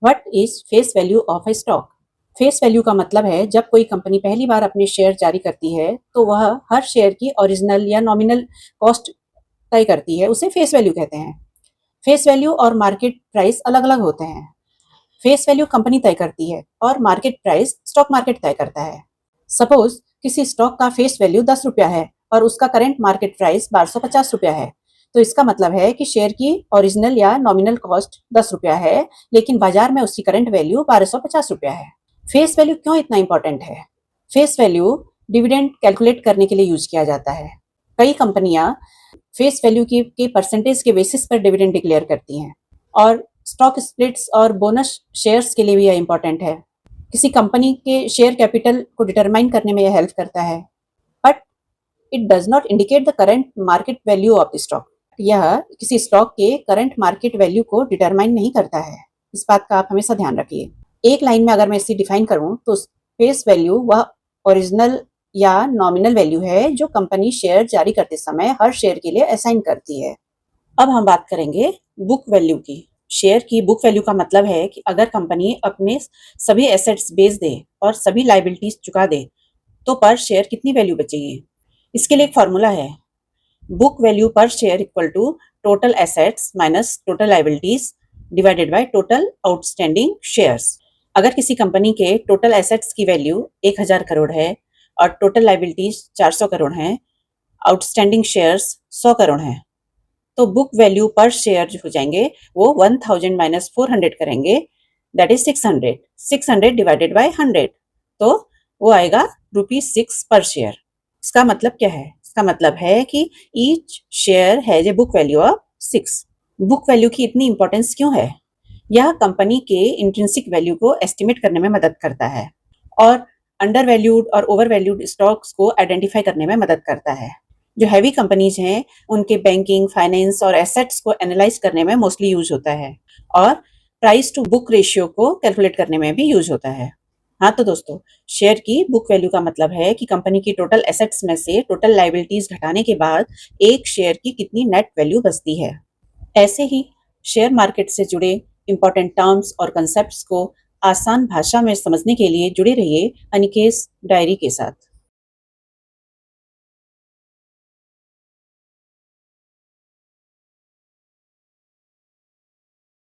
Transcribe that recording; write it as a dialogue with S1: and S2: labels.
S1: What is face value of A stock? Face value का मतलब है जब कोई कंपनी पहली बार अपने शेयर जारी करती है तो वह हर शेयर की ओरिजिनल या नॉमिनल कॉस्ट तय करती है, उसे फेस वैल्यू कहते हैं। फेस वैल्यू और मार्केट प्राइस अलग अलग होते हैं। फेस वैल्यू कंपनी तय करती है और मार्केट प्राइस स्टॉक मार्केट तय करता है। सपोज किसी स्टॉक का फेस वैल्यू 10 रुपया है और उसका करेंट मार्केट प्राइस 1250 रुपया है, तो इसका मतलब है कि शेयर की ओरिजिनल या नॉमिनल कॉस्ट 10 रुपया है, लेकिन बाजार में उसकी करंट वैल्यू 1250 रुपया है। फेस वैल्यू क्यों इतना इंपॉर्टेंट है? फेस वैल्यू डिविडेंड कैलकुलेट करने के लिए यूज किया जाता है। कई कंपनियां फेस वैल्यू के परसेंटेज के बेसिस पर डिविडेंड डिक्लेयर करती हैं, और स्टॉक स्प्लिट्स और बोनस शेयर्स के लिए भी यह इंपॉर्टेंट है। किसी कंपनी के शेयर कैपिटल को डिटरमाइन करने में यह हेल्प करता है, but it does not indicate the current market value of the stock. यह किसी स्टॉक के करंट मार्केट वैल्यू को डिटरमाइन नहीं करता है। इस बात का आप हमेशा ध्यान रखिए। एक लाइन में अगर मैं इसे डिफाइन करूं तो फेस वैल्यू वह ओरिजिनल या नॉमिनल वैल्यू है जो कंपनी शेयर जारी करते समय हर शेयर के लिए असाइन करती है। अब हम बात करेंगे बुक वैल्यू की। शेयर की बुक वैल्यू का मतलब है कि अगर कंपनी अपने सभी एसेट्स बेच दे और सभी लाइबिलिटीज चुका दे तो पर शेयर कितनी वैल्यू बचेगी। इसके लिए एक फॉर्मूला है, book value per share equal to total assets minus total liabilities divided by total outstanding shares. अगर किसी कंपनी के टोटल एसेट्स की वैल्यू 1000 करोड़ है और टोटल लाइबिलिटीज 400 करोड़ हैं, आउटस्टैंडिंग शेयर्स 100 करोड़ हैं, तो बुक वैल्यू पर शेयर जो हो जाएंगे वो 1000 माइनस 400 करेंगे, दैट इज 600। 600 डिवाइडेड बाय 100, तो वो आएगा ₹6 पर शेयर। इसका मतलब क्या है? इसका मतलब है कि each share has a book value of 6। Book value की इतनी इंपॉर्टेंस क्यों है? यह कंपनी के इंट्रिंसिक वैल्यू को एस्टिमेट करने में मदद करता है और अंडर वैल्यूड और ओवर वैल्यूड स्टॉक्स को आइडेंटिफाई करने में मदद करता है। जो हैवी कंपनीज हैं उनके बैंकिंग, फाइनेंस और एसेट्स को एनालाइज करने में मोस्टली यूज होता है, और प्राइस टू बुक रेशियो को कैलकुलेट करने में भी यूज होता है। हाँ तो दोस्तों, शेयर की बुक वैल्यू का मतलब है कि कंपनी की टोटल एसेट्स में से टोटल लाइबिलिटीज घटाने के बाद एक शेयर की कितनी नेट वैल्यू बचती है। ऐसे ही शेयर मार्केट से जुड़े इंपॉर्टेंट टर्म्स और कंसेप्ट्स को आसान भाषा में समझने के लिए जुड़े रहिए अनिकेत डायरी के साथ।